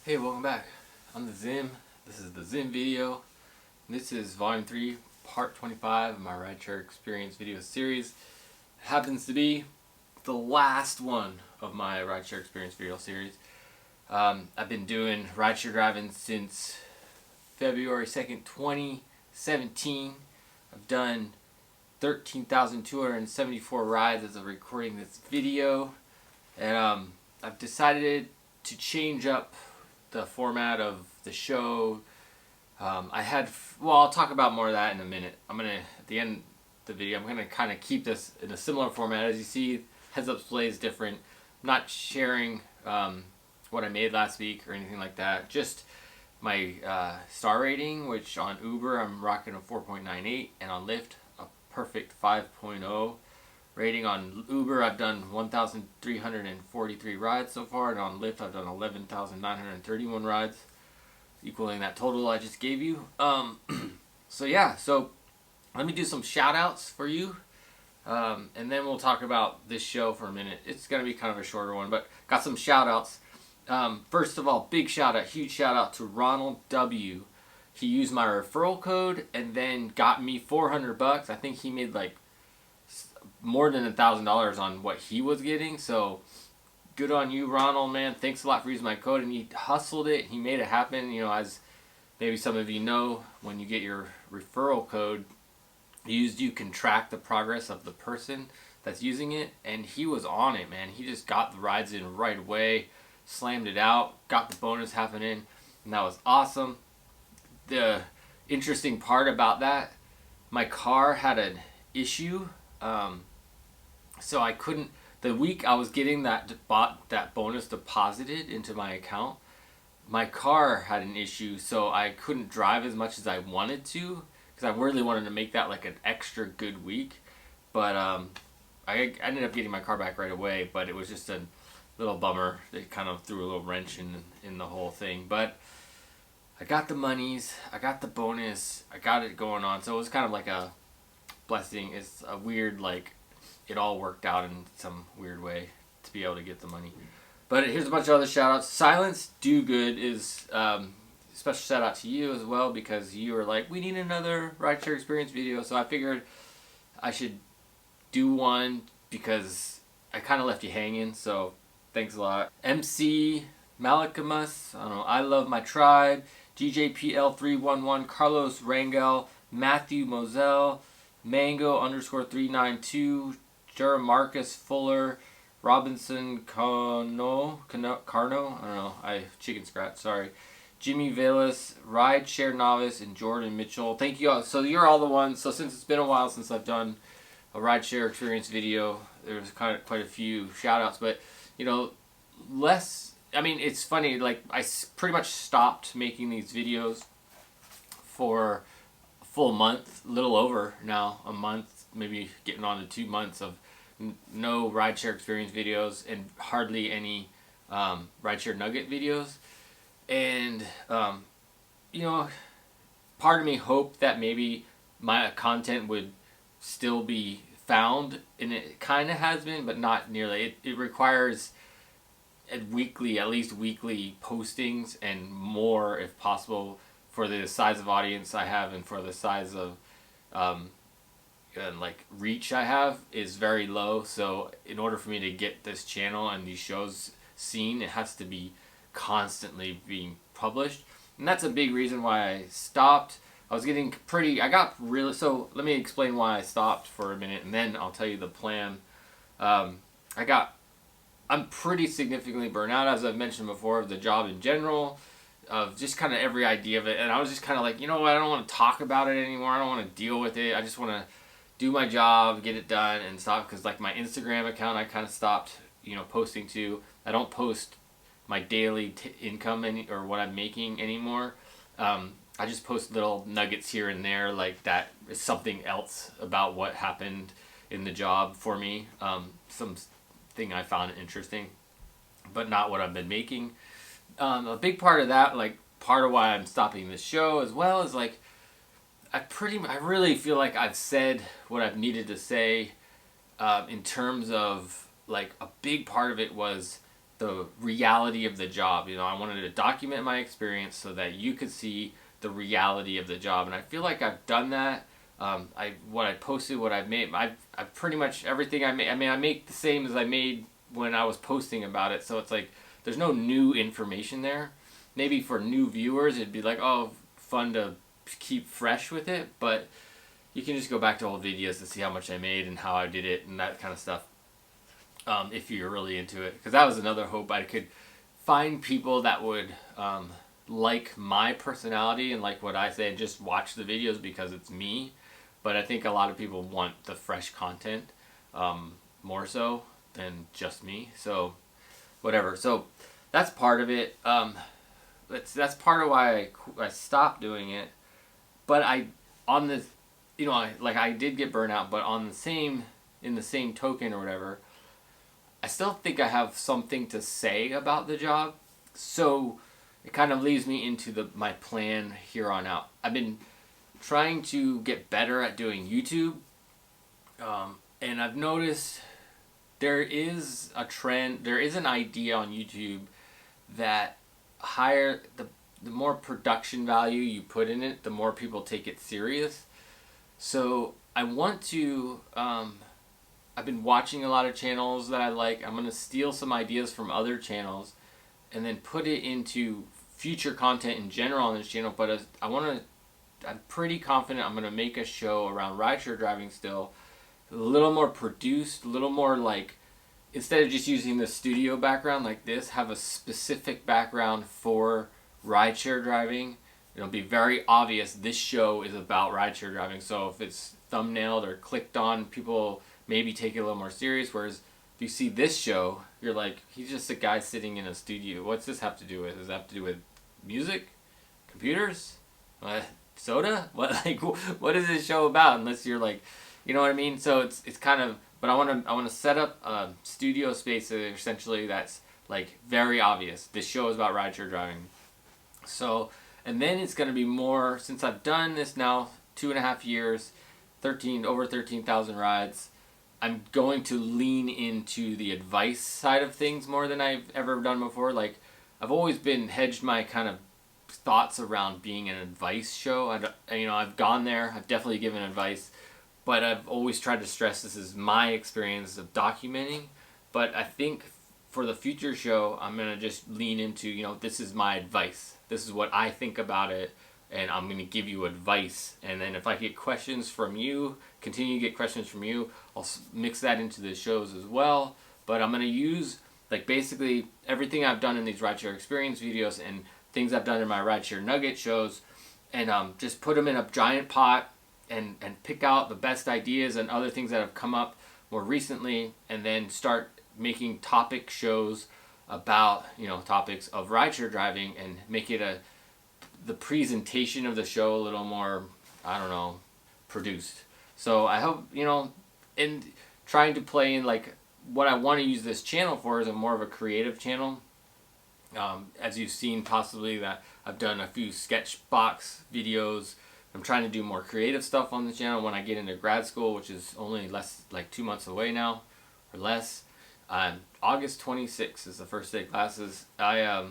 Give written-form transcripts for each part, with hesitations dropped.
Hey, welcome back. I'm the Zim. This is the Zim video. This is volume 3, part 25 of my Rideshare Experience video series. It happens to be the last one of my Rideshare Experience video series. I've been doing rideshare driving since February 2nd, 2017. I've done 13,274 rides as of recording this video. And I've decided to change up the format of the show. I'll talk about more of that in a minute. At the end of the video, I'm gonna kind of keep this in a similar format. As you see, heads up display is different. I'm not sharing what I made last week or anything like that. Just my star rating, which on Uber I'm rocking a 4.98, and on Lyft a perfect 5.0. Rating on Uber, I've done 1,343 rides so far, and on Lyft I've done 11,931 rides, equaling that total I just gave you. So let me do some shout outs for you, and then we'll talk about this show for a minute. It's going to be kind of a shorter one, but got some shout outs. First of all, huge shout out to Ronald W. He used my referral code and then got me $400. I think he made like more than $1,000 on what he was getting. So good on you, Ronald, man. Thanks a lot for using my code. And he hustled it. He made it happen. You know, as maybe some of you know, when you get your referral code used, you can track the progress of the person that's using it. And he was on it, man. He just got the rides in right away, slammed it out, got the bonus happening, and that was awesome. The interesting part about that, my car had an issue. So I couldn't, the week I was getting that bonus deposited into my account, my car had an issue, so I couldn't drive as much as I wanted to, because I really wanted to make that like an extra good week. But I ended up getting my car back right away, but it was just a little bummer. It kind of threw a little wrench in the whole thing. But I got the monies, I got the bonus, I got it going on, so it was kind of like a blessing. It's a weird, like, it all worked out in some weird way to be able to get the money. But here's a bunch of other shout outs. Silence Do Good is special shout out to you as well, because you were like, we need another Rideshare Experience video, so I figured I should do one because I kind of left you hanging, so thanks a lot. MC Malakamus, I don't know, I Love My Tribe, GJPL311, Carlos Rangel, Matthew Moselle, Mango _392, Jeramarcus Fuller, Robinson Carno, I don't know, chicken scratch, sorry. Jimmy Velas, Rideshare Novice, and Jordan Mitchell. Thank you all. So you're all the ones. So since it's been a while since I've done a Rideshare Experience video, there's quite a few shout outs, but you know, it's funny, like I pretty much stopped making these videos for a full month, a little over now, a month, maybe getting on to 2 months of no Rideshare Experience videos and hardly any Rideshare Nugget videos. And you know, part of me hoped that maybe my content would still be found, and it kind of has been, but not nearly. It requires at least weekly postings, and more if possible, for the size of audience I have and for the size of like reach I have is very low. So in order for me to get this channel and these shows seen, it has to be constantly being published, and that's a big reason why I stopped. So let me explain why I stopped for a minute, and then I'll tell you the plan. I'm pretty significantly burnt out, as I've mentioned before, of the job in general, of just kind of every idea of it. And I was just kind of like, you know what, I don't want to talk about it anymore. I don't want to deal with it. I just want to do my job, get it done, and stop. Because like my Instagram account, I kind of stopped, posting to. I don't post my daily income or what I'm making anymore. I just post little nuggets here and there, like that is something else about what happened in the job for me. Something I found interesting, but not what I've been making. A big part of that, like part of why I'm stopping this show as well, is like I really feel like I've said what I've needed to say, in terms of like a big part of it was the reality of the job. You know, I wanted to document my experience so that you could see the reality of the job, and I feel like I've done that. What I posted, what I've made, I've pretty much everything I made. I mean, I make the same as I made when I was posting about it, so it's like there's no new information there. Maybe for new viewers, it'd be like, oh, fun to keep fresh with it, but you can just go back to old videos to see how much I made and how I did it and that kind of stuff. If you're really into it, because that was another hope. I could find people that would like my personality and like what I say and just watch the videos because it's me. But I think a lot of people want the fresh content more so than just me. So whatever. So that's part of it. That's part of why I stopped doing it. But on the, you know, I did get burnout. But in the same token or whatever, I still think I have something to say about the job. So it kind of leads me into my plan here on out. I've been trying to get better at doing YouTube. And I've noticed there is a trend, there is an idea on YouTube that the more production value you put in it, the more people take it serious. So I want to, I've been watching a lot of channels that I like. I'm going to steal some ideas from other channels and then put it into future content in general on this channel. But I'm pretty confident I'm going to make a show around rideshare driving still. A little more produced, a little more like, instead of just using the studio background like this, have a specific background for rideshare driving. It'll be very obvious this show is about rideshare driving. So if it's thumbnailed or clicked on, people maybe take it a little more serious. Whereas if you see this show, you're like, he's just a guy sitting in a studio. What's this have to do with? Does it have to do with music? Computers? Soda? What is this show about? Unless you're like, you know what I mean? So it's kind of, but I want to set up a studio space essentially that's like very obvious. This show is about rideshare driving. So, and then it's going to be more, since I've done this now 2.5 years, over 13,000 rides, I'm going to lean into the advice side of things more than I've ever done before. Like, I've always been hedged my kind of thoughts around being an advice show. I've gone there, I've definitely given advice, but I've always tried to stress this is my experience of documenting. But I think for the future show, I'm going to just lean into, this is my advice. This is what I think about it, and I'm going to give you advice. And then if I get questions from you, continue to get questions from you, I'll mix that into the shows as well. But I'm going to use like basically everything I've done in these rideshare experience videos and things I've done in my rideshare nugget shows, and just put them in a giant pot and pick out the best ideas and other things that have come up more recently, and then start making topic shows about topics of rideshare driving and make it the presentation of the show a little more, I don't know, produced. So I hope, in trying to play in like what I want to use this channel for is more of a creative channel. As you've seen possibly that I've done a few sketch box videos. I'm trying to do more creative stuff on the channel when I get into grad school, which is only like 2 months away now or less. August 26th is the first day of classes. I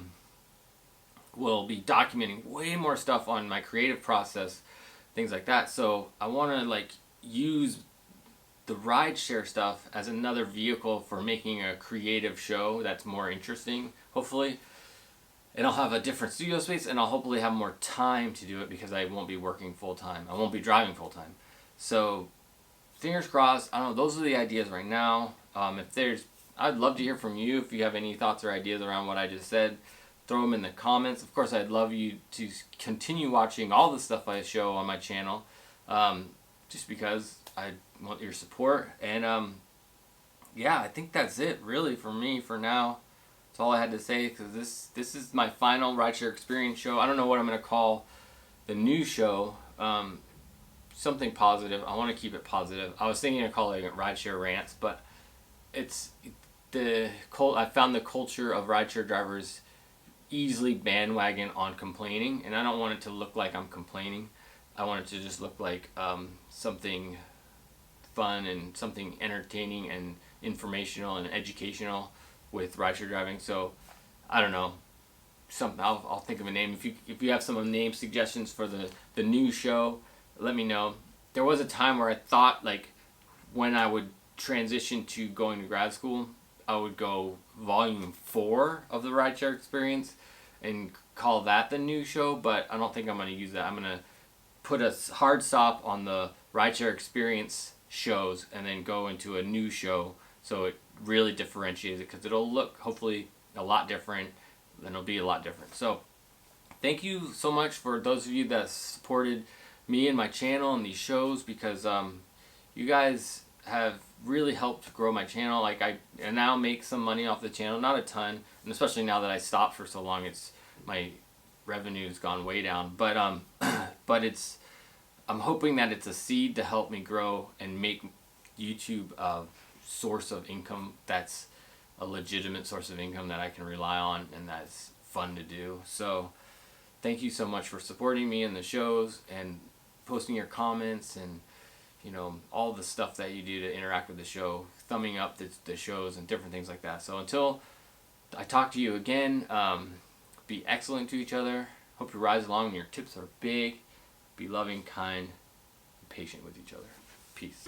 will be documenting way more stuff on my creative process, things like that. So I want to like use the rideshare stuff as another vehicle for making a creative show that's more interesting, hopefully. And I'll have a different studio space, and I'll hopefully have more time to do it because I won't be working full time. I won't be driving full time. So fingers crossed. I don't know. Those are the ideas right now. I'd love to hear from you if you have any thoughts or ideas around what I just said. Throw them in the comments. Of course, I'd love you to continue watching all the stuff I show on my channel, just because I want your support. And yeah, I think that's it really for me for now. That's all I had to say, because this is my final rideshare experience show. I don't know what I'm going to call the new show. Something positive. I want to keep it positive. I was thinking of calling it Rideshare Rants, but I found the culture of rideshare drivers easily bandwagon on complaining, and I don't want it to look like I'm complaining. I want it to just look like something fun and something entertaining and informational and educational with rideshare driving. So I don't know, something I'll think of a name. If you have some name suggestions for the new show, let me know. There was a time where I thought, like, when I would transition to going to grad school, I would go volume 4 of the Rideshare Experience and call that the new show, but I don't think I'm going to use that. I'm going to put a hard stop on the Rideshare Experience shows and then go into a new show so it really differentiates it, because it'll look hopefully a lot different, and it'll be a lot different. So thank you so much for those of you that supported me and my channel and these shows, because you guys have really helped grow my channel. Like, I now make some money off the channel, not a ton, and especially now that I stopped for so long, it's my revenue's gone way down. But but I'm hoping that it's a seed to help me grow and make YouTube a source of income that's a legitimate source of income that I can rely on and that's fun to do. So thank you so much for supporting me in the shows and posting your comments and, you know, all the stuff that you do to interact with the show, thumbing up the shows and different things like that. So until I talk to you again, be excellent to each other. Hope you rise along and your tips are big. Be loving, kind, and patient with each other. Peace.